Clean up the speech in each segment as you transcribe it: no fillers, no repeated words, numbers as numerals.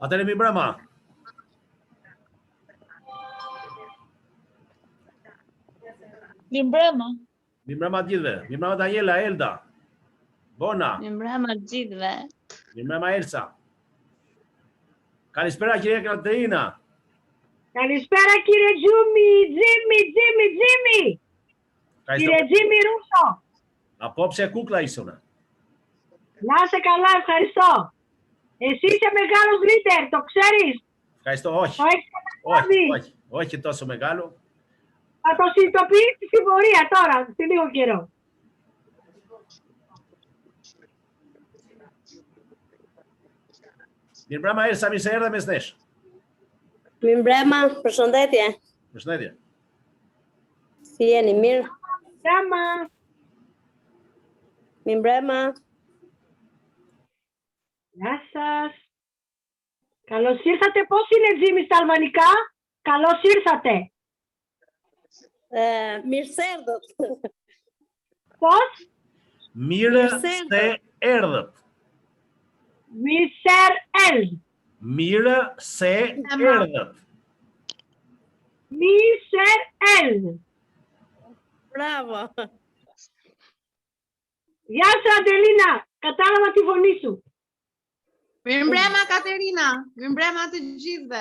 Atëherë mi brama. Mirëmbrëma. Mirëmbrëma të gjithëve. Mirëmbrëma Daniela, Elda. Bona. Mirëmbrëma të gjithëve. Mirëmbrëma Elsa. Kalispera κύριε Κατερίνα. Καλησπέρα κύριε Τζίμι. Κύριε Τζίμι Ρούσο. Απόψε κούκλα ήσουνα. Να είσαι καλά, ευχαριστώ. Εσύ είσαι μεγάλος leader, το ξέρεις. Ευχαριστώ, όχι. Το έχεις καταλάβει. Όχι τόσο μεγάλο. Θα το συνειδητοποιήσεις στην πορεία τώρα, σε λίγο καιρό. Mirëmbrëma Elsa, mirë se erdhe mes nesh. Mirëmbrëma, përshëndetje. Përshëndetje. Si jeni, mirë? Mirëmbrëma. Mirëmbrëma. Γεια σας. Καλώς ήρθατε. Πώς είναι Τζίμι στα αλβανικά? Καλώς ήρθατε. Mirë se erdhët. Πώς? Mirë se erdhët. Μισερ Ελ. Mirë se erdhët. Μισερ Ελ. Bravo. Γεια σου Αντελίνα. Κατάλαβα τη φωνή σου. Mirëmbrëma Katerina, mirëmbrëma të gjithëve.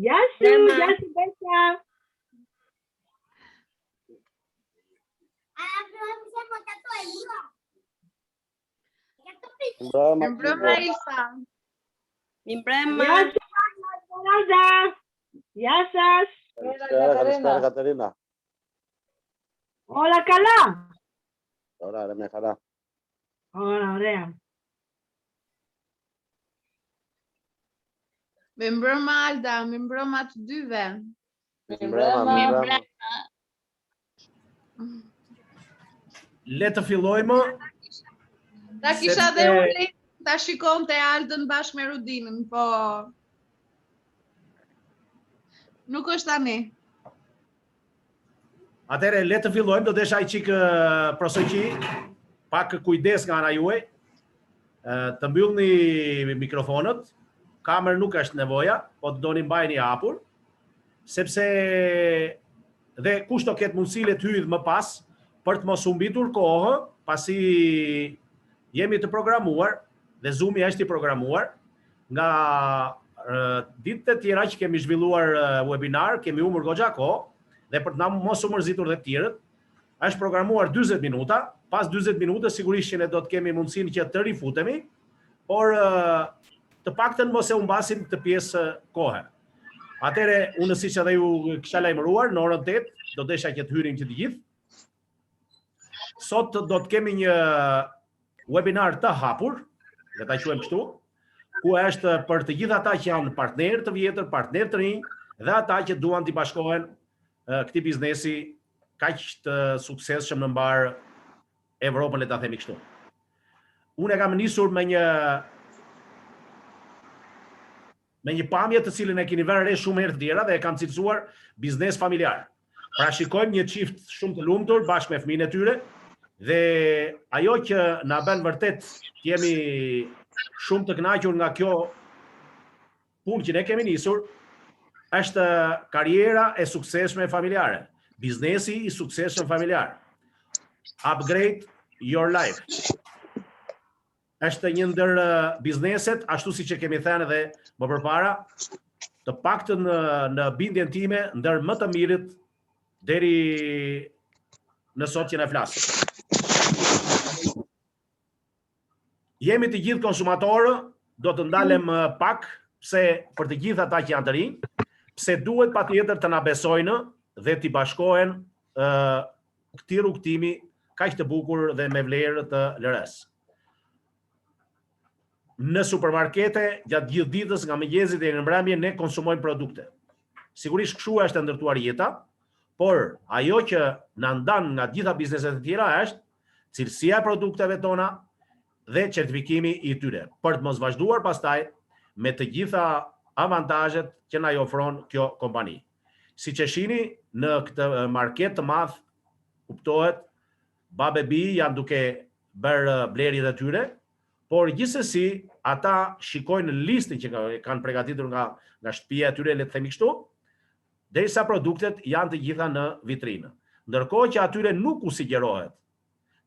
Γεια σου, γεια σου Μπέσια. Mirëmbrëma Elsa. Mirëmbrëma. Γεια σου Esperanza. Γεια σας. Καλησπέρα Κατερίνα. Όλα καλά. Ωραία, μια χαρά. Ωραία. Mirëmbrëma Alda, mirëmbrëma të dyve. Mirëmbrëma. Le të fillojmë. Ta kisha dhe unë ta shikonte Aldën bashkë me Rudinën, po nuk është tani. Atëherë le të fillojmë, do të desha çik prosoqi, pak kujdes nga ana juaj. Të mbyllni mikrofonët. Kamerë nuk është nevoja, po të doni mbajni hapur, sepse dhe kush do ketë mundësi le të hyjë më pas për të mos humbitur kohë, pasi jemi të programuar dhe Zoom-i është i programuar nga ditët e tjera që kemi zhvilluar webinar, kemi humbur goxha kohë dhe për të na mos u mërzitur dhe të tjerët, është programuar 40 minuta, pas 40 minutës sigurisht që ne do të kemi mundësinë që të rifutemi, por të paktën mos e humbasim të pjesë kohë. Atëre unë siç edhe ju kisha lajmëruar në orën 8 do desha që të hyrim që të gjithë. Sot do të kemi një webinar të hapur, le ta quajmë kështu, ku është për të gjithë ata që janë partnerë të vjetër, partnerë të rinj dhe ata që duan të bashkohen këtij biznesi kaq të suksesshëm në mbar Evropën, le ta themi kështu. Unë e kam nisur me një pamje të cilën e keni vënë re shumë herë të tjera dhe e kam cilësuar biznes familjar. Pra shikojmë një çift shumë të lumtur bashkë me fëmijën e tyre dhe ajo që na bën vërtet të jemi shumë të kënaqur nga kjo punë që ne kemi nisur është karriera e suksesshme familjare, biznesi i suksesshëm familjar. Upgrade your life. Është një ndër bizneset, ashtu siç e kemi thënë edhe më përpara, të paktën në bindjen time ndër më të mirët deri në sot që ne flasim. Jemi të gjithë konsumatorë, do të ndalem pak, pse për të gjithë ata që janë të rinj, pse duhet patjetër të na besojnë dhe të bashkohen këtij rrugtimi kaq të bukur dhe me vlerë të lërës. Në supermarkete, gjatë gjithë ditës, nga mëngjesi deri në mbrëmje, ne konsumojmë produkte. Sigurisht kështu është ndërtuar jeta, por ajo që na ndan nga gjitha bizneset e tjera është cilësia e produkteve tona dhe certifikimi i tyre, për të mos vazhduar pastaj me të gjitha avantazhet që na ofron kjo kompani. Siç e shihni në këtë market të madh, kuptohet, Babebi janë duke bërë blerjet e tyre, por gjithsesi ata shikojnë listën që kanë përgatitur nga shtëpia e tyre, le të themi kështu, derisa produktet janë të gjitha në vitrinë. Ndërkohë që atyre nuk u sugjerohet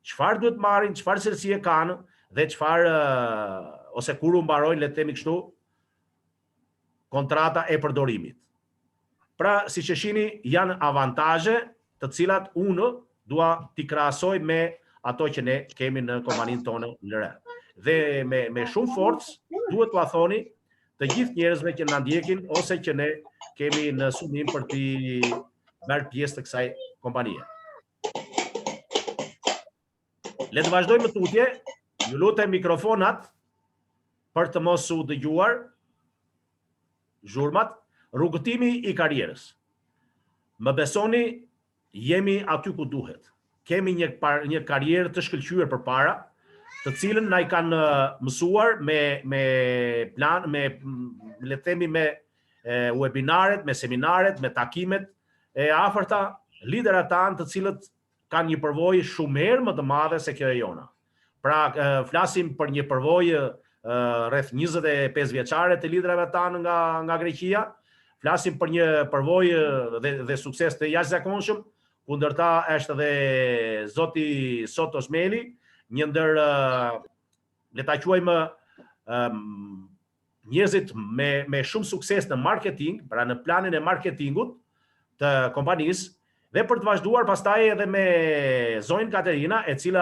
çfarë duhet marrin, çfarë cilësie kanë dhe çfarë ose kur u mbarojnë, le të themi kështu, kontrata e përdorimit. Pra, siç e shihni, janë avantazhe të cilat unë dua t'i krahasoj me ato që ne kemi në kompaninë tonë në re. Dhe me shumë forcë duhet t'ua thoni të gjithë njerëzve që na ndjekin ose që ne kemi në sunim për t'i bërë pjesë të kësaj kompanie. Le të vazhdojmë me tutje. Ju lutem mikrofonat për të mos u dëgjuar zhurmat, rrugëtimi i karrierës. Më besoni, jemi aty ku duhet. Kemi një karrierë të shkëlqyer përpara, të cilën na i kanë mësuar me plan, me le të themi me webinaret, me seminaret, me takimet e afërta, liderat tanë të cilët kanë një përvojë shumë herë më të madhe se kjo e jona. Pra, flasim për një përvojë rreth 25 vjeçare të liderave tanë nga Greqia, flasim për një përvojë dhe sukses të jashtëzakonshëm, kundërta është edhe zoti Sotos Meli, një ndër le ta quajmë njerëzit me shumë sukses në marketing, pra në planin e marketingut të kompanisë, dhe për të vazhduar pastaj edhe me zonjën Katerina, e cila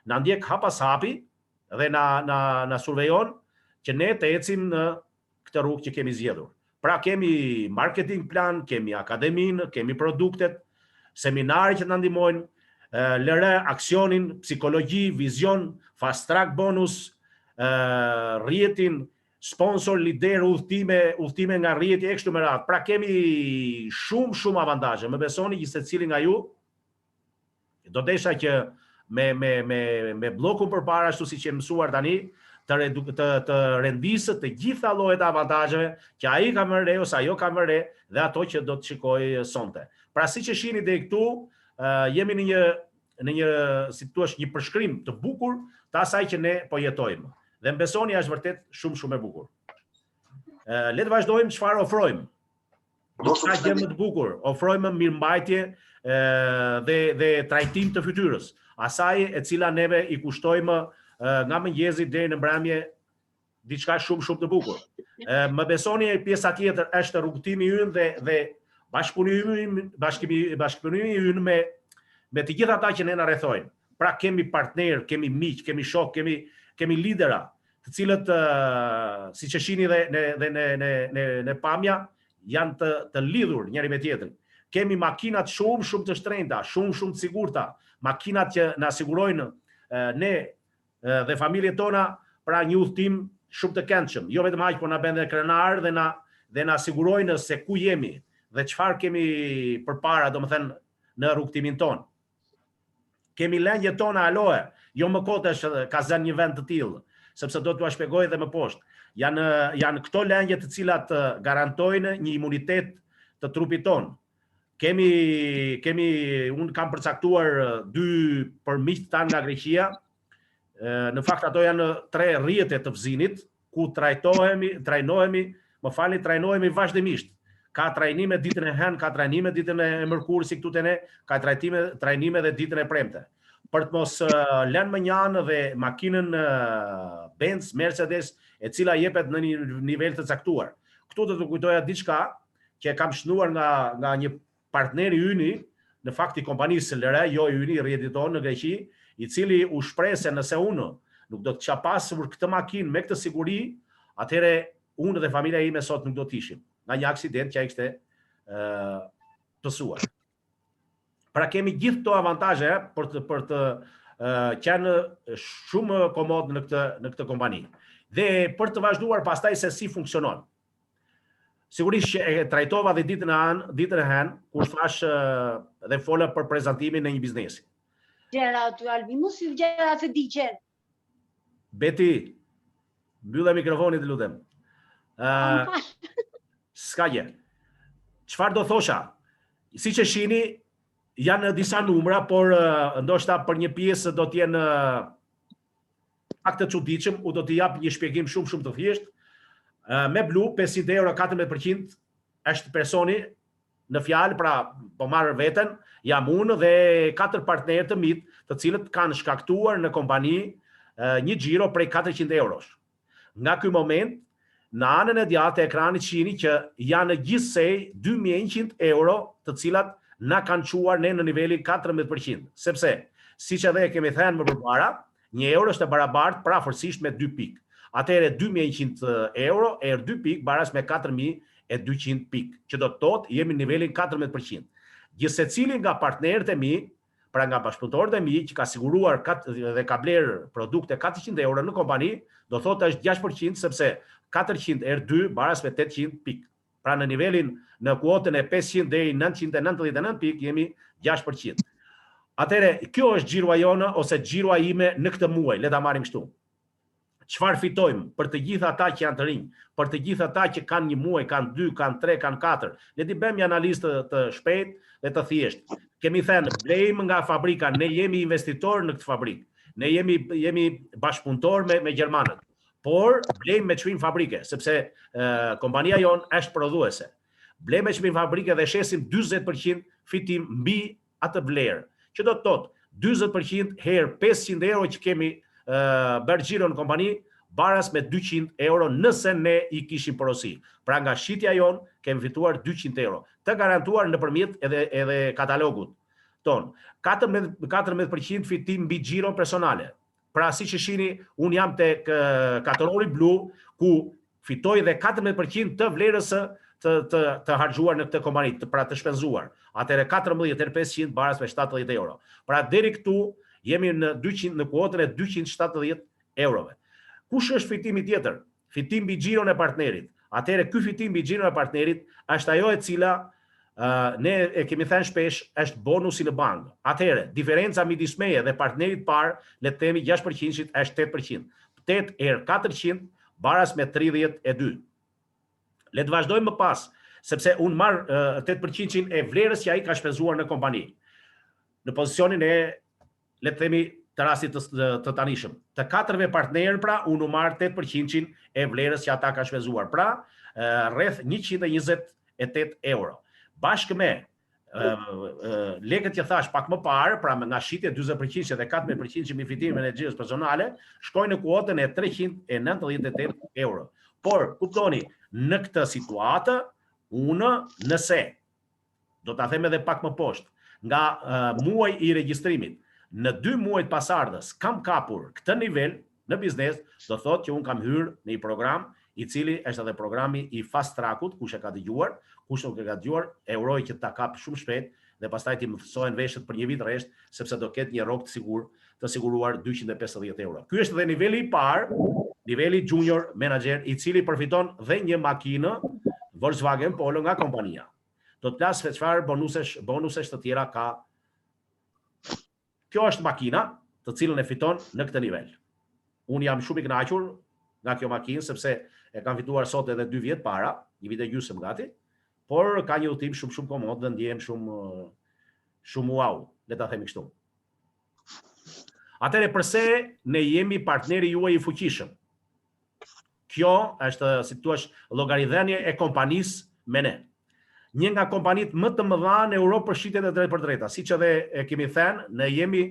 na ndjek hap pas hapi dhe na survejon që ne të ecim në këtë rrugë që kemi zgjedhur. Pra kemi marketing plan, kemi akademinë, kemi produktet, seminare që na ndihmojnë, LR, aksionin, psikologji, vizion, fast track bonus, rrjetin, sponsor, lider, udhëtime nga rrjeti e kështu me radhë. Pra kemi shumë avantazhe. Më besoni që secili nga ju do desha që me bllokun përpara, ashtu siç e mësuar tani, të rendisë të gjitha llojet e avantazheve që ai ka marrë re ose ajo ka marrë re dhe ato që do të shikoj sonte. Pra siç e shihni deri këtu, jemi në një si thua një përshkrim të bukur të asaj që ne po jetojmë. Dhe më besoni është vërtet shumë e bukur. Le të vazhdojmë çfarë ofrojmë. Diçka gjë më të bukur, ofrojmë mirëmbajtje dhe trajtim të fytyrës, asaj e cila neve i kushtojmë nga mëngjesi deri në mbrëmje diçka shumë të bukur. Më besoni pjesa tjetër është rrugtimi ynë dhe bashkëpunimi ynë me të gjithë ata që ne na rrethojnë. Pra kemi partner, kemi miq, kemi shok, kemi lidera, të cilët siç e shihni dhe në pamja janë të lidhur njëri me tjetrin. Kemi makinat shumë të shtrenjta, shumë të sigurta, makinat që na sigurojnë ne dhe familjet tona, pra një udhtim shumë të këndshëm. Jo vetëm aq, por na bën dhe krenar dhe na sigurojnë se ku jemi dhe çfarë kemi përpara, domethënë në rrugtimin ton. Kemi lëngjet tona aloe, jo më kotesh ka zënë një vend të tillë, sepse do t'ua shpjegoj edhe më poshtë. Janë këto lëngje të cilat garantojnë një imunitet të trupit ton. Unë kam përcaktuar 2 për miqtë tanë nga Greqia. Në fakt ato janë 3 rrjete të vëzinit ku trajnohemi vazhdimisht. Ka trajnime ditën e hënë, ka trajnime ditën e mërkurë si këtu te ne, ka trajnime dhe ditën e premte. Për të mos lënë më njanë dhe makinën Benz, Mercedes, e cila jepet në një nivel të caktuar. Këtu do të kujtoja diçka që kam shënuar nga një partneri yni, në fakt i kompanisë LR, jo yni, i rrjetit tonë në Greqi, i cili u shpreh se nëse unë nuk do të kisha pasur këtë makinë me këtë siguri, atëherë unë dhe familja ime sot nuk do të ishim nga një aksident që ai kishte pësuar. Pra kemi gjithë këto avantazhe për të qenë shumë komod në këtë kompani. Dhe për të vazhduar pastaj se si funksionon. Sigurisht që e trajtova dhe ditën e hënë kur thash dhe fola për prezantimin në një biznesi. Gjërat Albi, mos i gjërat se digjen. Beti, mbyllë mikrofonin të lutem. S'ka gjë. Çfarë do thosha? Siç e shihni, janë disa numra, por ndoshta për një pjesë do të jenë pak të çuditshëm, u do t'i jap një shpjegim shumë të thjeshtë. Me blu 500 euro 14% është personi në fjalë, pra po marr veten, jam unë dhe 4 partnerë të mit, të cilët kanë shkaktuar në kompani një xhiro prej 400 eurosh. Nga ky moment, në anën e djathtë e ekranit shihni që janë gjithsej 2100 euro të cilat na kanë çuar ne në nivelin 14%, sepse siç edhe e kemi thënë më përpara, 1 euro është e barabartë prafërsisht me 2 pikë. Atëherë 2100 euro e 2 pikë baras me 4200 pikë, që do të thotë jemi në nivelin 14%. Gjithsecili nga partnerët e mi, pra nga bashkëpunëtorët e mi që ka siguruar dhe ka bler produkte 400 euro në kompani, do thotë është 6%, sepse 400 er 2 baras me 800 pikë. Pra në nivelin, në kuotën e 500 deri 999 pikë jemi 6%. Atëherë kjo është xhirua jone ose xhirua ime në këtë muaj, le ta marrim kështu. Çfarë fitojmë për të gjithë ata që janë të rinj, për të gjithë ata që kanë një muaj, kanë 2, kanë 3, kanë 4. Le t'i bëjmë një analizë të shpejtë dhe të thjeshtë. Kemi thënë, blejmë nga fabrika, ne jemi investitor në këtë fabrikë. Ne jemi bashkëpunëtor me gjermanët. Por blejmë me çmim fabrike, sepse kompania jon është prodhuese. Blejmë me çmim fabrike dhe shesim 40% fitim mbi atë vlerë. Që do të thotë 40% herë 500 euro që kemi bërë xhiro në kompani, baras me 200 euro nëse ne i kishim porosi. Pra nga shitja jon kemi fituar 200 euro, të garantuar nëpërmjet edhe katalogut ton. 14% fitim mbi xhiro personale. Pra siç e shihni, un jam tek kategori blu ku fitoj dhe 14% të vlerës të harxuar në këtë kompani, pra të shpenzuar. Atëherë 14 herë 500 baras me 70 euro. Pra deri këtu jemi në kuotën e 270 eurove. Kush është fitimi tjetër? Fitim mbi xhiron e partnerit. Atëherë ky fitim mbi xhiron e partnerit është ajo e cila ne e kemi thënë shpesh, është bonusi në bankë. Atëherë, diferenca midis meje dhe partnerit parë, le të themi 6% është 8%. 8 herë 400 baras me 32. Le të vazhdojmë më pas, sepse unë marr 8% e vlerës që ai ka shpenzuar në kompani. Në pozicionin e, le të themi, të rastit të tanishëm. Të 4 partnerë, pra, unë marr 8% e vlerës që ata ka shpenzuar. Pra, rreth 128 euro. Bashkë me lekët që thash pak më parë, pra nga shitje 40% dhe 14% mbi fitimin e energjisë personale, shkojnë në kuotën e 398 euro. Por, kuptoni, në këtë situatë, unë nëse, do ta them edhe pak më poshtë, nga muaj i regjistrimit, në 2 muajt pasardhës kam kapur këtë nivel në biznes, do thotë që unë kam hyrë në një program i cili është edhe programi i fast trackut, kush e ka dëgjuar, kush nuk e ka dëgjuar, e uroj që ta kap shumë shpejt dhe pastaj ti më mësohen veshët për një vit rresht, sepse do ketë një rrok të siguruar 250 euro. Ky është edhe niveli i parë, niveli junior manager, i cili përfiton dhe një makinë Volkswagen Polo nga kompania. Do të plas çfarë bonusesh të tjera ka. Kjo është makina të cilën e fiton në këtë nivel. Unë jam shumë i kënaqur nga kjo makinë, sepse e kam fituar sot edhe 2 vjet para, 1 vit e gjysmë gati, por ka një udhtim shumë komod dhe ndjehem shumë wow, le ta themi kështu. Atëherë pse ne jemi partneri juaj i fuqishëm? Kjo është, si thua, llogaridhënie e kompanisë me ne. Një nga kompanitë më të mëdha në Europë për shitjet e drejtë për drejta, siç edhe e kemi thënë, ne jemi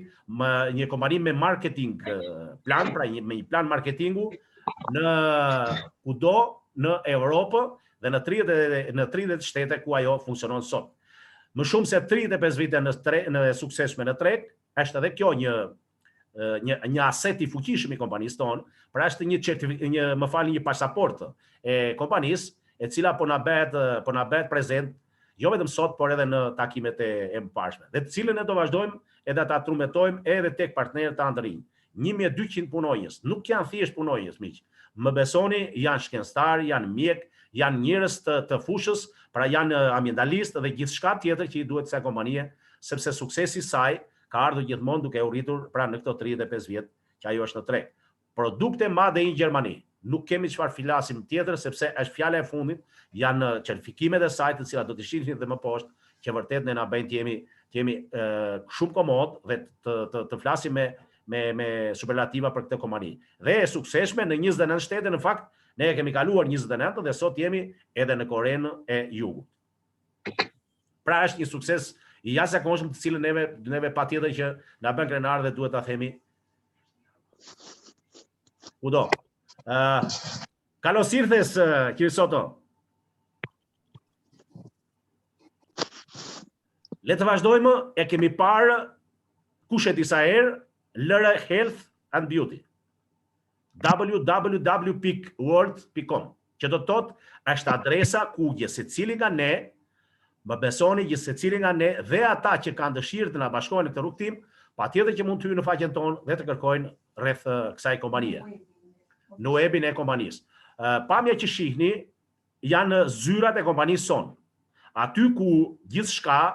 një kompani me marketing plan, pra me një plan marketingu në kudo në Europë dhe në 30 shtete ku ajo funksionon sot. Më shumë se 35 vite në suksesshme në treg, është edhe kjo një aset i fuqishëm i kompanisë tonë, pra është një pasaportë e kompanisë e cila po na bëhet prezent jo vetëm sot, por edhe në takimet e mëparshme. Dhe të cilën ne do vazhdojmë edhe ta trumetojmë edhe tek partnerët tanë të rinj. 1200 punonjës, nuk janë thjesht punonjës, miq. Më besoni, janë shkencëtar, janë mjek, janë njerëz të fushës, pra janë ambientalistë dhe gjithçka tjetër që i duhet kësaj kompanie, sepse suksesi i saj ka ardhur gjithmonë duke u rritur pra në këto 35 vjet që ajo është në treg. Produkte made in Gjermani. Nuk kemi çfarë filasim tjetër, sepse është fjala e fundit, janë certifikimet e saj të cilat do të shihni edhe më poshtë, që vërtet ne na bëjnë të jemi shumë komod dhe të flasim me superlativa për këtë kompani. Dhe e suksesshme në 29 shtete, në fakt, ne e kemi kaluar 29 dhe sot jemi edhe në Korenë e Jugut. Pra është një sukses i jashtëzakonshëm të cilën neve patjetër që na bën krenar dhe duhet ta themi kudo. Καλώς ήρθες, κύριε Σότο. Le të vazhdojmë, e kemi parë kush e disa herë, Lëre Health and Beauty. www.world.com, që do të thotë është adresa ku secili nga ne, më besoni që secili nga ne dhe ata që kanë dëshirë të na bashkohen në këtë rrugtim, patjetër që mund të hyjnë në faqen tonë dhe të kërkojnë rreth kësaj kompanie. Në webin e kompanisë. Pamja që shihni janë zyrat e kompanisë sonë. Aty ku gjithçka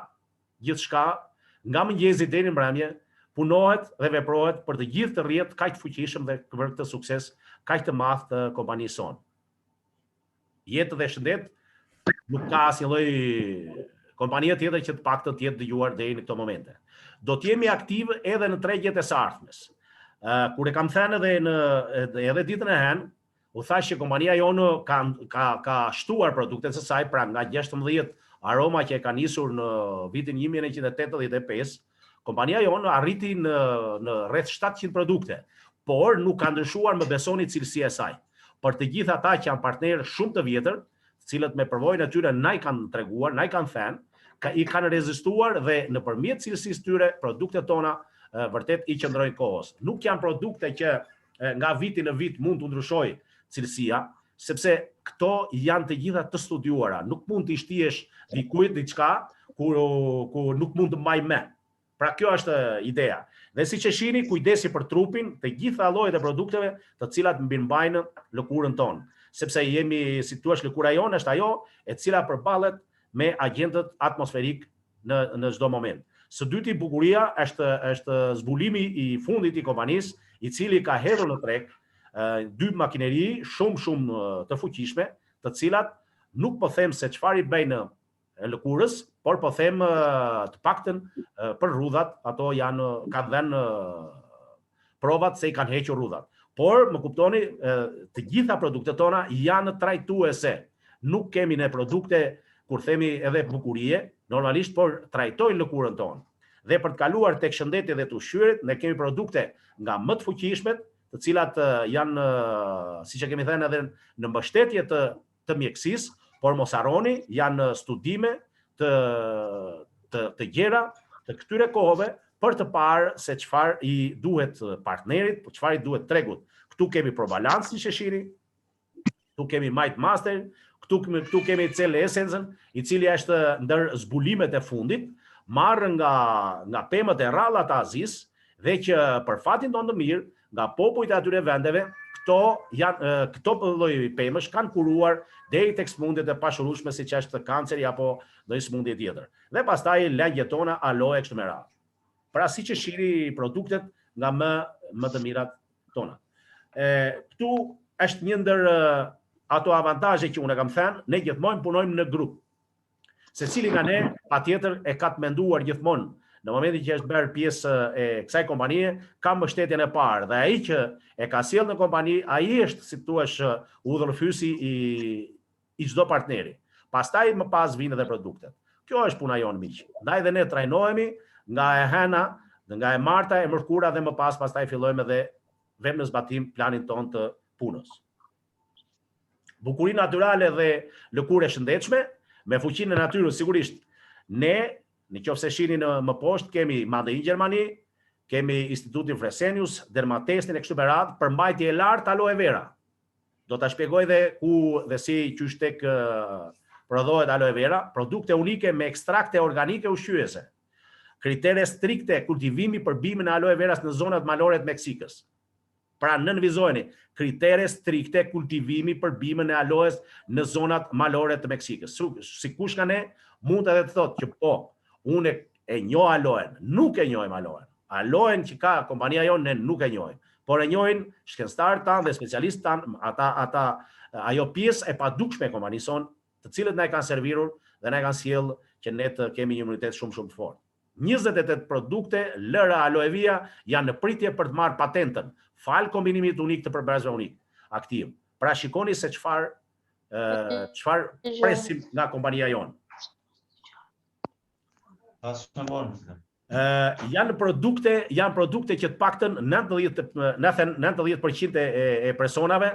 nga mëngjesi deri në mbrëmje punohet dhe veprohet për të gjithë të rrjet kaq të fuqishëm dhe për këtë sukses kaq të madh të kompanisë sonë. Jetë dhe shëndet nuk ka asnjë lloj kompanie tjetër që të paktën të jetë dëgjuar deri në këto momente. Do të jemi aktiv edhe në tregjet e së ardhmes. Kur e kam thënë edhe ditën e hënë, u thash që kompania jonë ka shtuar produktet e saj, pra nga 16 aroma që e ka nisur në vitin 1985, kompania jonë arriti në rreth 700 produkte, por nuk ka ndryshuar, më besoni, cilësia e saj. Për të gjithë ata që janë partnerë shumë të vjetër, cilët me përvojën e tyre na i kanë treguar, na i kanë thënë, i kanë rezistuar dhe nëpërmjet cilësisë tyre produktet tona vërtet i qëndrojnë kohës. Nuk janë produkte që nga viti në vit mund të ndryshojë cilësia, sepse këto janë të gjitha të studiuara. Nuk mund të shtihesh dikujt diçka ku nuk mund të mbaj mend. Pra kjo është ideja. Dhe siç e shihni, kujdesi për trupin të gjitha llojet e produkteve të cilat mbajnë lëkurën tonë, sepse jemi, si thua, lëkura jonë është ajo e cila përballet me agentët atmosferik në çdo moment. Së dyti, bukuria është zbulimi i fundit i kompanisë, i cili ka hedhur në treg 2 makineri shumë të fuqishme, të cilat nuk po them se çfarë i bëjnë lëkurës, por po them të paktën për rrudhat, ato kanë dhënë provat se i kanë hequr rrudhat. Por më kuptoni, të gjitha produktet tona janë trajtuese. Nuk kemi ne produkte, kur themi edhe bukurie, normalisht, por trajtojnë lëkurën tonë. Dhe për të kaluar tek shëndeti dhe të ushqyeret, ne kemi produkte nga më të fuqishmet, të cilat janë, siç e kemi thënë edhe në mbështetje të mjekësisë, por mos harroni, janë studime të gjera të këtyre kohëve për të parë se çfarë i duhet partnerit, çfarë i duhet tregut. Këtu kemi Probalance, siç e shihni, këtu kemi Might Master, këtu kemi Cell Essence, i cili është ndër zbulimet e fundit, marrë nga pemët e rralla të Azisë, dhe që për fatin tonë të mirë, nga popujt e atyre vendeve, këto lloj pemësh kanë kuruar deri tek smundjet e pashurueshme siç është kanceri apo ndonjë smundje tjetër. Dhe pastaj lagjet tona aloe kështu me radhë. Pra siç e shihni produktet nga më të mirat tona. Këtu është një ndër ato avantazhe që unë kam thënë, ne gjithmonë punojmë në grup. Secili nga ne patjetër e ka të menduar gjithmonë në momentin që është bërë pjesë e kësaj kompanie, ka mbështetjen e parë dhe ai që e ka sjellë në kompani, ai është, si thua, udhëlfysi i çdo partneri. Pastaj më pas vinë edhe produktet. Kjo është puna jonë, miq. Ndaj dhe ne trajnohemi nga e hëna, nga e marta, e mërkura dhe më pastaj fillojmë edhe vëmë në zbatim planin tonë të punës. Bukurinë natyrale dhe lëkurë e shëndetshme, me fuqinë e natyrës sigurisht. Ne, në qoftë se shihni më poshtë, kemi Made in Gjermani, kemi Institutin Fresenius, dermatestin e kështu me radhë, për mbajtje e lartë aloe vera. Do ta shpjegoj dhe ku dhe si qysh tek prodhohet aloe vera, produkte unike me ekstrakte organike ushqyese. Kritere strikte kultivimi për bimën e aloe veras në zonat malore të Meksikës. Pra nënvizojeni, kritere strikte kultivimi për bimën e aloes në zonat malore të Meksikës. Sikush nga ne mund edhe të thotë që po, unë e njoh aloen, nuk e njohim aloen. Aloen që ka kompania jonë ne nuk e njohim, por e njohin shkencëtarët tanë dhe specialistë tanë, ajo pjesë e padukshme e kompanisë sonë, të cilët na e kanë servirur dhe na e kanë sjellë që ne të kemi një imunitet shumë të fortë. 28 produkte lëra aloe vera janë në pritje për të marrë patentën, fal kombinimit unik të përbërësve unik aktiv. Pra shikoni se çfarë presim nga kompania jonë. Janë produkte që të paktën 90% e personave,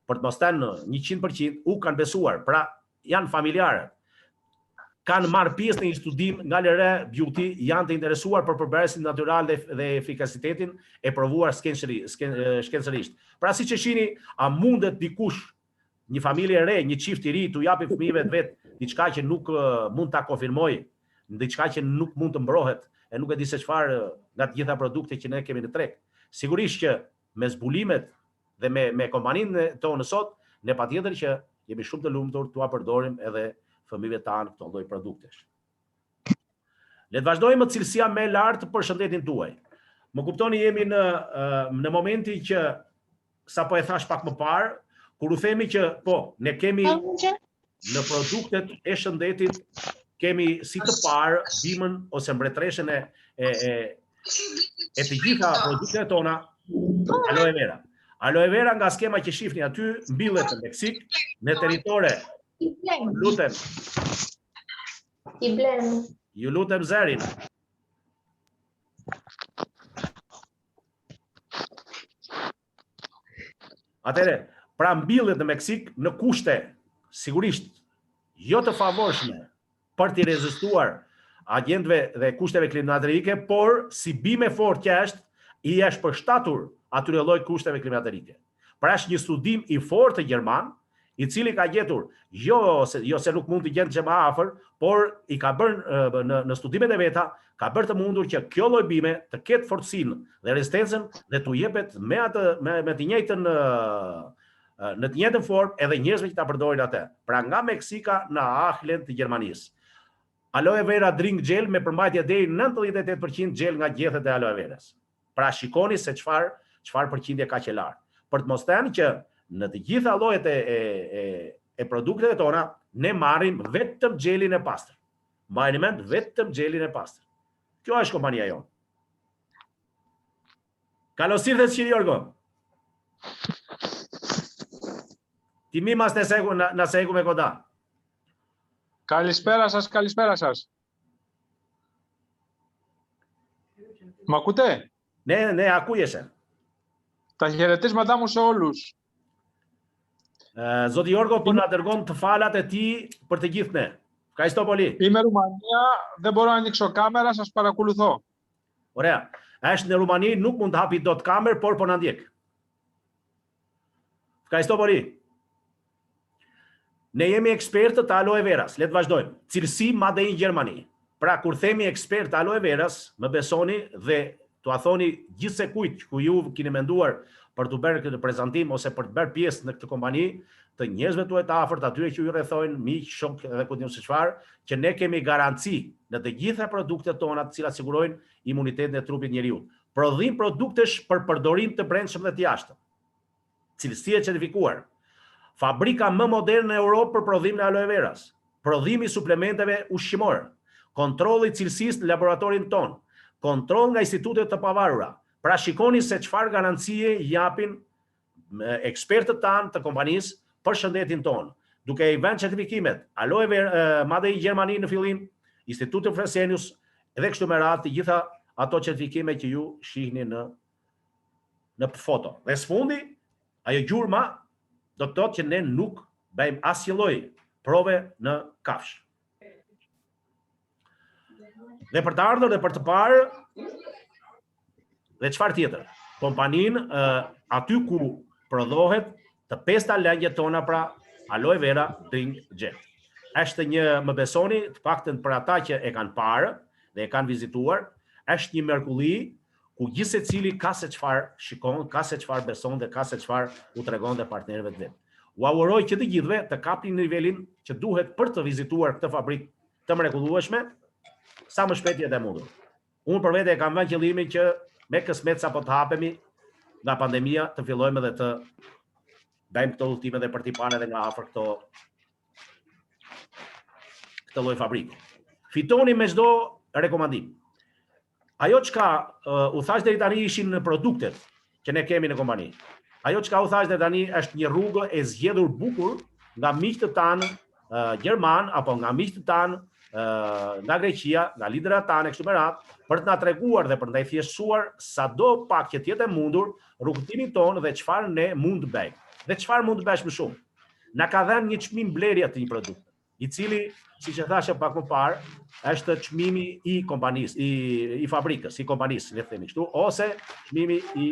për të mos thënë 100%, u kanë besuar, pra janë familjarë. Kanë marrë pjesë në një studim nga Lere Beauty, janë të interesuar për përbërësin natyral dhe efikasitetin e provuar shkencërisht. Pra si që shini, a mundet dikush, një familje e re, një çift i ri, t'u japi fëmijëve të vet diçka që nuk mund ta konfirmojë, diçka që nuk mund të mbrohet, e nuk e di se çfarë nga të gjitha produktet që ne kemi në treg. Sigurisht që me zbulimet dhe me kompaninë tonë sot, ne patjetër që jemi shumë të lumtur t'ua përdorim edhe fëmijëve tanë këto lloj produktesh. Le të vazhdojmë me cilësia më e lartë për shëndetin tuaj. Më kuptoni, jemi në momentin që sapo e thash pak më parë, kur u themi që po, ne kemi në produktet e shëndetit kemi si të parë bimën ose mbretëreshën e të gjitha produktet tona, aloe vera. Aloe vera nga skema që shihni aty mbillet në Meksik, në territore. Lutem. Ju lutem zërin. Atëre, pra mbillet në Meksik në kushte sigurisht jo të favorshme për t'i rezistuar agjentëve dhe kushteve klimatike, por si bime fort që i është përshtatur atyre lloj kushteve klimatike. Pra është një studim i fortë të gjerman, i cili ka gjetur jo se nuk mund të gjenë që më afër, por i ka bërë në studimet e veta, ka bërë të mundur që kjo lloj bime të ketë fortësinë dhe rezistencën dhe t'u jepet me të njëjtën në të njëjtën formë edhe njerëzve që ta përdorin atë. Pra nga Meksika në Ahlen të Gjermanisë. Aloe vera drink gel me përmbajtje deri 98% gel nga gjethet e aloe veras. Pra shikoni se çfarë përqindje ka që lartë. Për të mos thënë që në të gjitha llojet e produkteve tona ne marrim vetëm gelin e pastër. Mbajini mend, vetëm gelin e pastër. Kjo është kompania jonë. Καλώς ήρθες, κύριε Γιώργο. Τιμή μας να σε έχουμε κοντά. Καλησπέρα σας, καλησπέρα σας. Μ' ακούτε? Ναι, ακούγεσαι. Τα χαιρετίσματά μου σε όλους. Zoti Jorgo, po na dërgon të falat e tij për të gjithë ne. Ευχαριστώ πολύ. Είμαι Ρουμανία, δεν μπορώ να ανοίξω κάμερα, σας παρακολουθώ. Ωραία. Është në Rumani, nuk mund të hapi dot kamerë, por po na ndjek. Ευχαριστώ πολύ. Ne jemi ekspertë të aloe veras. Le të vazhdojmë. Cilësi made in Gjermani. Pra kur themi ekspert të aloe veras, më besoni dhe t'ua thoni gjithse kujt ku ju keni menduar për të bërë këtë prezantim ose për të bërë pjesë në këtë kompani, të njerëzve tuaj të afërt, atyre që ju rrethojnë, miq, shok edhe ku diun se çfarë, që ne kemi garanci në të gjitha produktet tona, të cilat sigurojnë imunitetin e trupit njeriu. Prodhim produktesh për përdorim të brendshëm dhe të jashtëm. Cilësi e certifikuar. Fabrika më moderne në Europë për prodhimin e aloe veras. Prodhimi i suplementeve ushqimore. Kontrolli i cilësisë në laboratorin ton. Kontroll nga institutet të pavarura. Pra shikoni se çfarë garancie japin ekspertët tanë të kompanisë për shëndetin tonë. Duke i vënë certifikimet, aloe vera madje i Gjermani në fillim, Instituti Fresenius dhe kështu me radhë, të gjitha ato certifikime që ju shihni në foto. Dhe sfundi, ajo gjurma do të thotë që ne nuk bëjmë asnjë lloj prove në kafsh. Dhe për të ardhur dhe për të parë dhe çfarë tjetër? Kompaninë aty ku prodhohet të pesta lëngjet tona, pra aloe vera drink gel. Është një, më besoni, të paktën për ata që e kanë parë dhe e kanë vizituar, është një mrekulli ku gjithë secili ka se çfarë shikon, ka se çfarë beson dhe ka se çfarë u tregon dhe partnerëve të vet. U auguroj që të gjithëve të kapni nivelin që duhet për të vizituar këtë fabrikë të mrekullueshme sa më shpejt jetë e mundur. Unë për vete e kam vënë qëllimin që me kësmet sapo të hapemi nga pandemia të fillojmë edhe të bëjmë këto udhëtime dhe për t'i parë edhe nga afër këtë lloj fabrike. Fitoni me çdo rekomandim. Ajo çka u thash deri tani ishin në produktet që ne kemi në kompani. Ajo çka u thash deri tani është një rrugë e zgjedhur bukur nga miqtë tanë gjerman apo nga miqtë tanë nga Greqia, nga liderat tanë kështu me radhë, për të na treguar dhe për të thjeshtësuar sado pak që të jetë mundur rrugtimin tonë dhe çfarë ne mund të bëjmë. Dhe çfarë mund të bësh më shumë. Na ka dhënë një çmim blerje të një produkti, i cili, siç e thashë pak më parë, është çmimi i kompanisë, i fabrikës, i kompanisë, le të themi kështu, ose çmimi i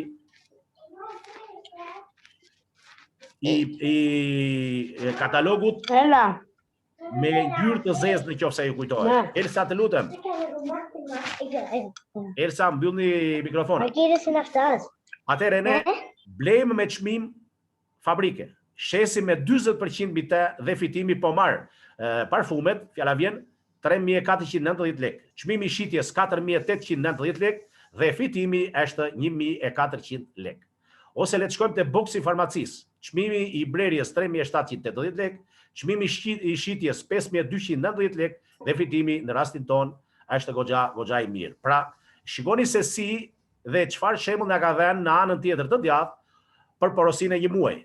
katalogut me ngjyrë të zezë nëse ju kujtohet. Elsa, të lutem. Elsa, mbyllni mikrofonin. Atëherë ne blejmë me çmim fabrike. Shesim me 40% mbi të dhe fitimi po marr parfumet, fjala vjen 3490 lekë. Çmimi i shitjes 4890 lekë dhe fitimi është 1400 lekë. Ose le të shkojmë te boksi i farmacisë. Çmimi i blerjes 3780 lekë, çmimi i shitjes 5290 lekë dhe fitimi në rastin ton është goxha i mirë. Pra, shikoni se si dhe çfarë shembull na ka dhënë në anën tjetër të djathtë për porosinë e një muaji.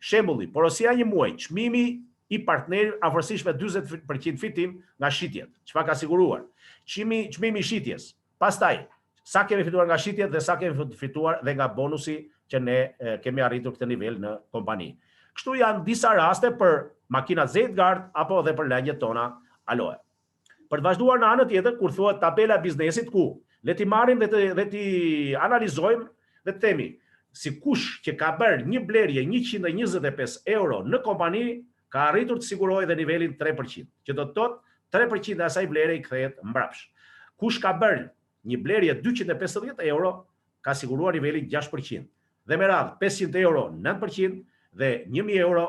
Shembulli, porosia e një muaji, çmimi i partnerit afërsisht me 40% fitim nga shitjet. Çfarë ka siguruar? Çmimi i shitjes. Pastaj, sa kemi fituar nga shitjet dhe sa kemi fituar dhe nga bonusi që ne kemi arritur këtë nivel në kompani. Kështu janë disa raste për makinat Zetgard apo dhe për lagjet tona Aloe. Për të vazhduar në anën tjetër, kur thuhet tabela biznesit ku, le t'i marrim dhe t'i analizojmë dhe të themi, si kush që ka bërë një blerje 125 euro në kompani, ka arritur të sigurojë dhe nivelin 3%, që do të thotë 3% e asaj blerje i kthehet mbrapsht. Kush ka bërë një blerje 250 euro, ka siguruar nivelin 6%. Dhe me radhë 500 euro 9% dhe 1000 euro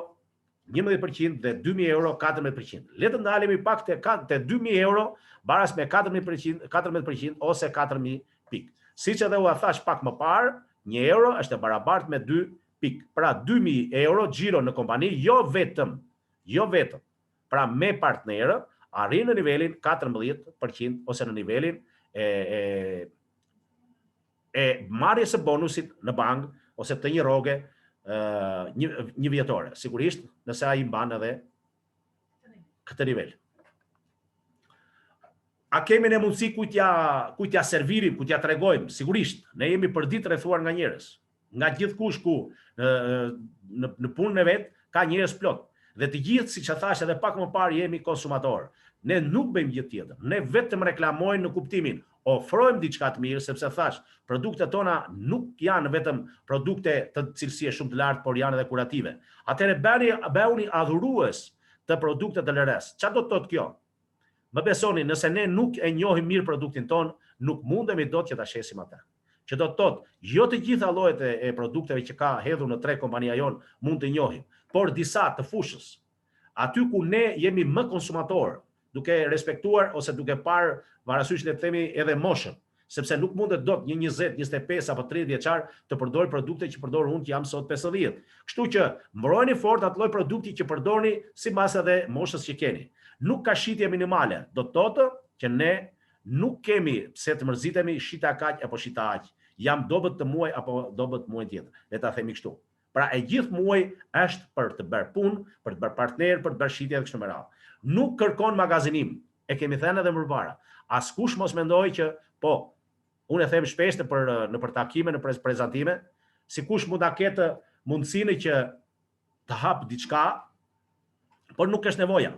11% dhe 2000 euro 14%. Le të ndalemi pak te 2000 euro baras me 14% ose 4000 pikë. Siç edhe u thash pak më parë, 1 euro është e barabartë me 2 pikë. Pra 2000 euro xhiro në kompani jo vetëm, pra me partnerë arrin në nivelin 14% ose në nivelin e marrjes së bonusit në bankë ose të një rroge një vjetore, sigurisht nëse ai mban edhe këtë nivel. A kemi ne mundësi kujt ja servirim, kujt ja tregojmë? Sigurisht, ne jemi përditë rrethuar nga njerëz. Nga gjithkush ku në punën e vet ka njerëz plot. Dhe të gjithë, siç e thash edhe pak më parë, jemi konsumatorë. Ne nuk bëjmë gjë tjetër. Ne vetëm reklamojmë në kuptimin ofrojmë diçka të mirë, sepse thash, produktet tona nuk janë vetëm produkte të cilësie shumë të lartë, por janë edhe kurative. Atëherë bëuni adhurues të produkte të LRS. Çfarë do të thotë kjo? Më besoni, nëse ne nuk e njohim mirë produktin ton, nuk mundemi dot që ta shesim atë. Që do të thotë, jo të gjitha llojet e produkteve që ka hedhur në tre kompania jon mund të njohim, por disa të fushës. Aty ku ne jemi më konsumator, duke respektuar ose duke parë parasysh le të themi edhe moshën, sepse nuk mundet dot një 20, 25 apo 30 vjeçar të përdor produkte që përdor unë që jam sot 50. Kështu që mbrojeni fort atë lloj produkti që përdorni sipas edhe moshës që keni. Nuk ka shitje minimale, do të thotë që ne nuk kemi pse të mërzitemi shita kaq apo shita aq. Jam dobët të muaj apo dobët muaj tjetër. Le ta themi kështu. Pra e gjithë muaj është për të bërë punë, për të bërë partner, për të bërë shitje dhe kështu me radhë. Nuk kërkon magazinim. E kemi thënë edhe më parë. Askush mos mendoj që po, unë e them shpesh në për takime, në prezantime, sikush mund ta ketë mundësinë që të hap diçka, por nuk është nevoja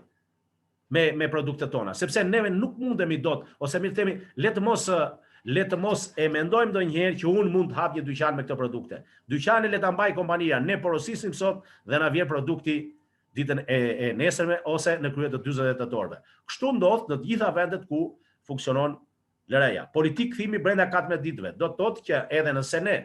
me produktet tona, sepse neve nuk mundemi dot, ose mirë themi, le të mos e mendojmë ndonjëherë që unë mund të hap një dyqan me këto produkte. Dyqani le ta mbaj kompania, ne porosisim sot dhe na vjen produkti ditën e nesërme ose në krye të 40 tetorëve. Kështu ndodh në të gjitha vendet ku funksionon LRA. Politik kthimi brenda 14 ditëve. Do të thotë që edhe nëse ne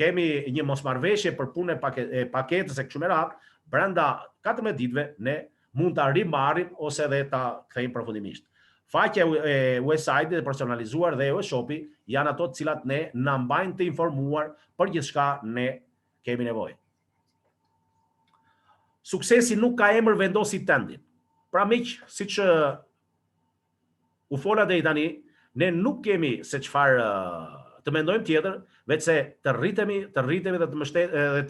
kemi një mosmarrveshje për punë e paketës e kështu me radhë, brenda 14 ditëve ne mund ta rimarrim ose edhe ta kthejmë përfundimisht. Faqja e website dhe personalizuar dhe e-shopi janë ato të cilat ne na mbajnë të informuar për gjithçka ne kemi nevojë. Suksesi nuk ka emër vendosi tendin. Pra miq, siç u fola deri tani, ne nuk kemi se çfarë të mendojmë tjetër, veç se të rritemi dhe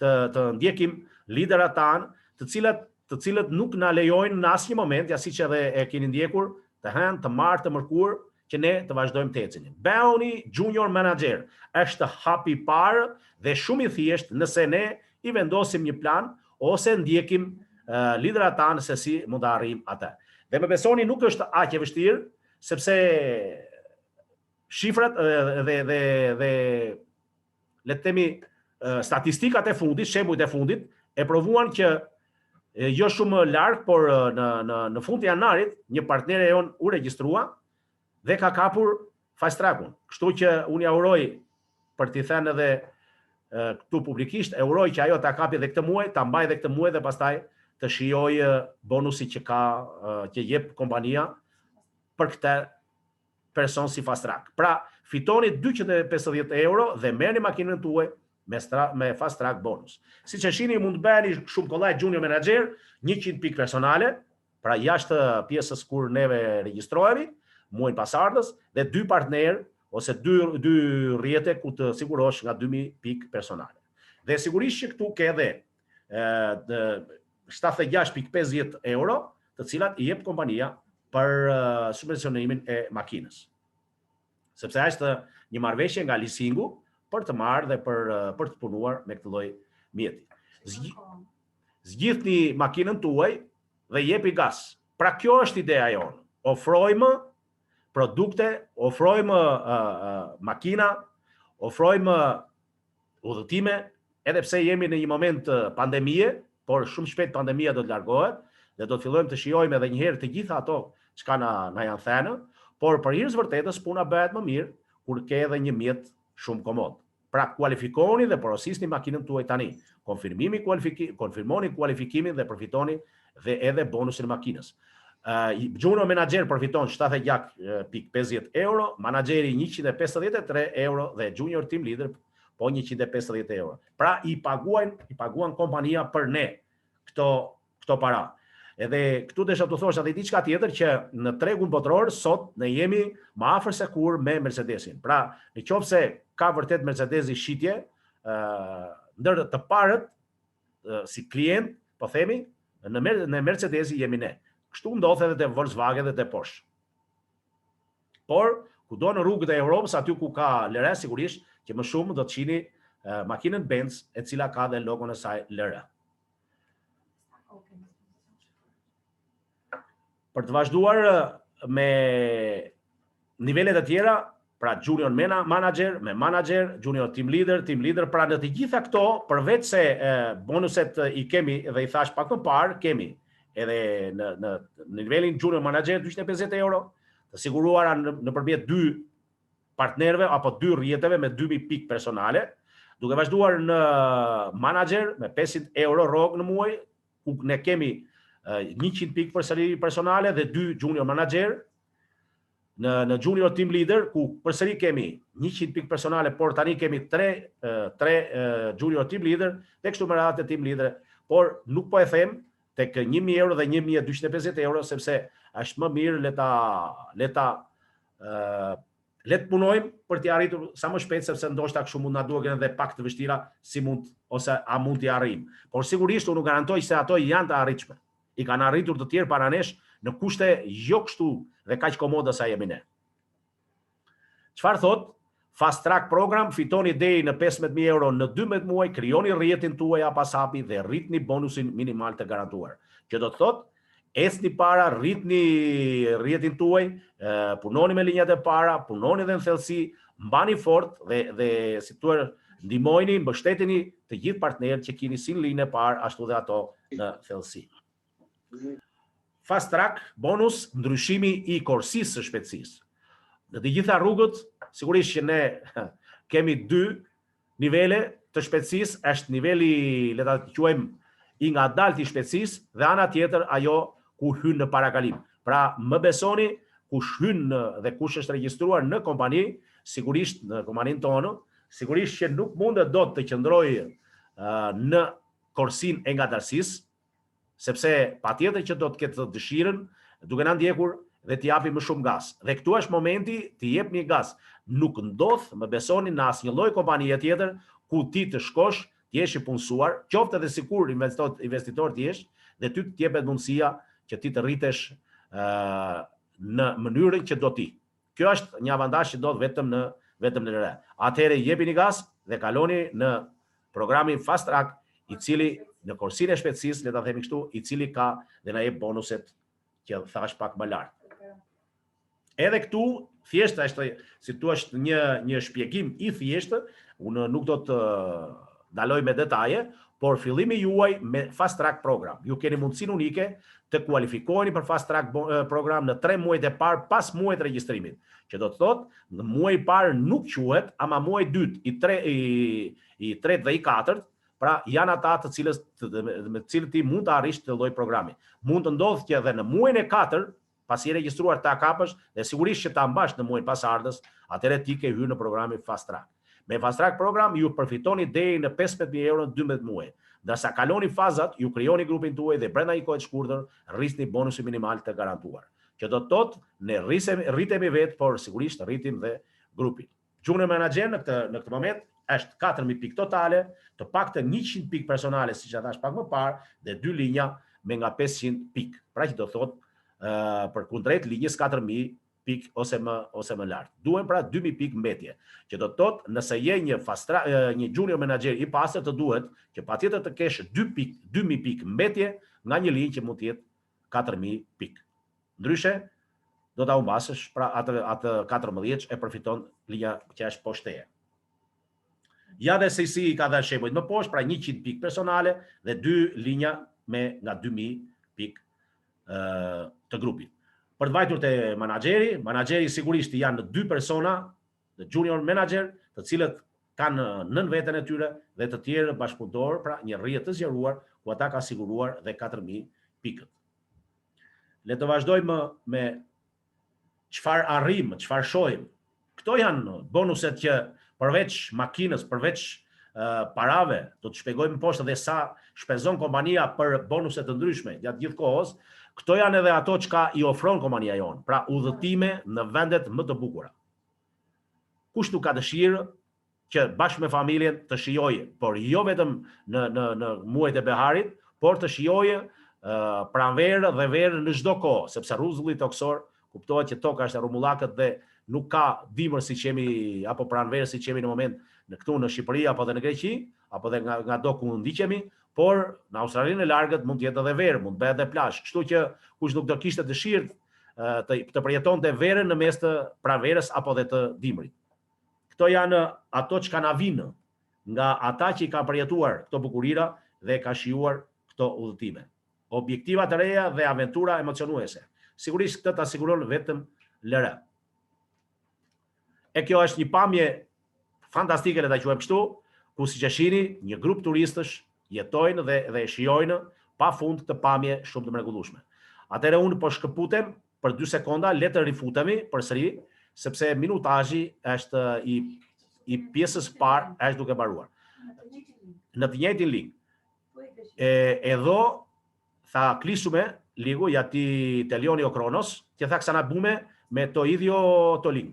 të ndjekim liderat tanë, të cilët nuk na lejojnë në asnjë moment, ja siç edhe e keni ndjekur, të hënë, të martë, të mërkur, që ne të vazhdojmë të ecim. Bouni Junior Manager është hapi i parë dhe shumë i thjeshtë nëse ne i vendosim një plan ose ndjekim liderat tanë se si mund të arrijmë atë. Dhe më besoni nuk është aq e vështirë, sepse shifrat dhe le të themi statistikat e fundit, shembujt e fundit e provuan që jo shumë larg, por në fund të janarit një partner e jon u regjistrua dhe ka kapur fast track-un. Kështu që unë ja uroj, për t'i thënë edhe këtu publikisht, e uroj që ajo ta kapi edhe këtë muaj, ta mbaj edhe këtë muaj dhe pastaj të shijoj bonusi që jep kompania për këtë person si fast track. Pra, fitoni 250 euro dhe merrni makinën tuaj me fast track bonus. Siç e shihni, mund të bëheni shumë kollaj Junior Manager, 100 pikë personale, pra jashtë pjesës kur neve regjistrohemi, muajin pasardhës, dhe 2 partner ose 2 rrjete ku të sigurosh nga 2000 pikë personale. Dhe sigurisht që këtu ke edhe 76.50 euro, të cilat i jep kompania për subvencionimin e makinës. Sepse është një marrëveshje nga leasingu për të marrë dhe për të punuar me këtë lloj mjeti. Zgjidhni makinën tuaj dhe jepi gas. Pra kjo është ideja jonë. Ofrojmë produkte, ofrojmë makina, ofrojmë udhëtime, edhe pse jemi në një moment pandemie, por shumë shpejt pandemia do të largohet dhe do të fillojmë të shijojmë edhe një herë të gjitha ato çka na janë thënë, por për hir të vërtetës puna bëhet më mirë kur ke edhe një mjet shumë komod. Pra kualifikoni dhe porosisni makinën tuaj tani. Konfirmoni kualifikimin dhe përfitoni dhe edhe bonusin e makinës. Junior Manager përfiton 76.50 euro, Manageri 153 euro dhe Junior Team Leader po 150 euro. Pra i paguan kompania për ne këto para. Edhe këtu desha të thosh edhe diçka tjetër, që në tregun botror sot ne jemi më afër se kur me Mercedesin. Pra, nëse ka vërtet Mercedesi shitje, ndër të parët si klient, po themi, në Mercedesi jemi ne. Kështu ndodh edhe te Volkswagen dhe te Porsche. Por kudo në rrugët e Europës, aty ku ka LR, sigurisht që më shumë do të shihni makinën Benz, e cila ka dhe logon e saj LR. Për të vazhduar me nivelet e tjera, pra Junior Manager, me Manager, Junior Team Leader, pra në të gjitha këto, përveç se bonuset i kemi dhe i thash pak më parë, kemi edhe në nivelin Junior Manager 250 euro, të siguruara nëpërmjet 2 partnerëve apo 2 rrjeteve me 2000 pikë personale, duke vazhduar në Manager me 500 euro rrogë në muaj, ku ne kemi 100 pikë përsëri personale dhe 2 Junior Manager. Në Junior Team Leader, ku përsëri kemi 100 pikë personale, por tani kemi 3 Junior Team Leader dhe kështu me radhë Team Leader, por nuk po e them tek 1000 euro dhe 1250 euro, sepse është më mirë le të punojmë për t'i arritur sa më shpejt, sepse ndoshta kështu mund na duhen edhe pak të vështira si mund ose a mund t'i arrijmë. Por sigurisht unë garantoj se ato janë të arritshme. I kanë arritur të tjerë para nesh në kushte jo kështu dhe kaq komode sa jemi ne. Çfarë thot? Fast Track program, fitoni deri në 15.000 euro në 12 muaj, krijoni rrjetin tuaj pas hapi dhe rritni bonusin minimal të garantuar. Që do të thot, ecni para, rritni rrjetin tuaj, punoni me linjat e para, punoni edhe në thellësi, mbani fort dhe si thuar ndihmojini, mbështeteni të gjithë partnerët që keni si në linjën e parë, ashtu dhe ato në thellësi. Fast Track bonus, ndryshimi i korsisë së shpejtësisë. Në të gjitha rrugët, sigurisht që ne kemi 2 nivele të shpejtësisë, është niveli, le ta quajmë, i ngadalt i shpejtësisë dhe ana tjetër ajo ku hyn në parakalim. Pra, më besoni, kush hyn dhe kush është regjistruar në kompani, sigurisht në kompaninë tonë, sigurisht që nuk mundet dot të qëndrojë në korsinë e ngadalësisë, sepse patjetër që do të ketë dëshirën, duke na ndjekur dhe t'i japi më shumë gas. Dhe këtu është momenti t'i jepni gas. Nuk ndodh, më besoni, në asnjë lloj kompanie tjetër ku ti të shkosh, ti jesh i punësuar, qoftë edhe sikur investitor ti jesh, dhe ty të jepet mundësia që ti të rritesh në mënyrën që do ti. Kjo është një avantazh që do vetëm në re. Atëherë jepini gas dhe kaloni në programin Fast Track, i cili në korsinë e shpejtësisë, le ta themi kështu, i cili ka dhe na jep bonuset që thash pak më lart. Edhe këtu thjesht është, si thua, një shpjegim i thjeshtë, unë nuk do të daloj me detaje, por fillimi juaj me Fast Track program. Ju keni mundësinë unike të kualifikoheni për Fast Track program në 3 muajt e parë pas muajit të regjistrimit. Që do të thotë, në muaj i parë nuk quhet, ama muaj i dytë, i tretë dhe i katërt, pra janë ata të cilët ti mund të arrish të lloj programi. Mund të ndodhë që edhe në muajin e 4, pasi je regjistruar ta kapësh dhe sigurisht që ta mbash në muajin pasardhës, atëherë ti ke hyrë në programin Fast Track. Me Fast Track program ju përfitoni deri në 15.000 euro në 12 muaj. Ndërsa kaloni fazat, ju krijoni grupin tuaj dhe brenda një kohe të shkurtër rrisni bonusin minimal të garantuar. Që do të thotë ne rritemi vetë, por sigurisht rritim dhe grupin. Junior Manager në këtë moment është 4.000 pikë totale, të paktën 100 pikë personale, siç e thash pak më parë, dhe 2 linja me nga 500 pikë. Pra që do thotë për kundrejt linjës 4.000 pikë ose më lart. Duhen pra 2.000 pikë mbetje. Që do të thotë, nëse je një junior manager i pastër, të duhet që patjetër të kesh 2.000 pikë mbetje nga një linjë që mund të jetë 4.000 pikë. Ndryshe do ta humbasësh, pra atë 14 e përfiton linja që është poshtë teje. Ja dhe se si ka dhënë shembujt më poshtë, pra 100 pikë personale dhe 2 linja me nga 2.000 pikë të grupit. Për të vajtur te menaxheri sigurisht janë 2 persona, the junior manager, të cilët kanë nën veten e tyre dhe të tjerë bashkëpunëtor, pra një rrjet të zgjeruar ku ata ka siguruar dhe 4.000 pikët. Le të vazhdojmë me çfarë arrim, çfarë shohim. Këto janë bonuset që përveç makinës, përveç parave, do të shpjegojmë poshtë edhe sa shpenzon kompania për bonuse të ndryshme gjatë gjithë kohës. Këto janë edhe ato çka i ofron kompania jonë, pra udhëtime në vendet më të bukura. Kush nuk ka dëshirë që bashkë me familjen të shijojë, por jo vetëm në muajt e beharit, por të shijojë pranverë dhe verë në çdo kohë, sepse rruzulli toksor kuptohet që toka është e rrumullakët dhe nuk ka dimër si qemi apo pranverë si qemi në moment në këtu në Shqipëri apo dhe në Greqi, apo dhe nga do ku ndiqemi, por në Australinë e largët mund të jetë edhe verë, mund të bëhet edhe plazh. Kështu që kush nuk do kishte dëshirë të përjetonte verën në mes të pranverës apo dhe të dimrit. Këto janë ato që kanë vinë nga ata që i kanë përjetuar këto bukurira dhe kanë shijuar këto udhëtime. Objektiva të reja dhe aventura emocionuese. Sigurisht këtë ta siguron vetëm LR. E kjo është një pamje fantastike, le ta quajmë kështu, ku siç e shihni, një grup turistësh jetojnë dhe shijojnë pafund të pamje shumë të mrekullueshme. Atëherë unë po shkëputem për 2 sekonda, le të rifutemi përsëri, sepse minutazhi është i pjesës parë është duke mbaruar. Në të njëjtin link. Εδώ θα κλείσουμε λίγο γιατί τελειώνει ο χρόνος και θα ξαναμπούμε με το ίδιο το link.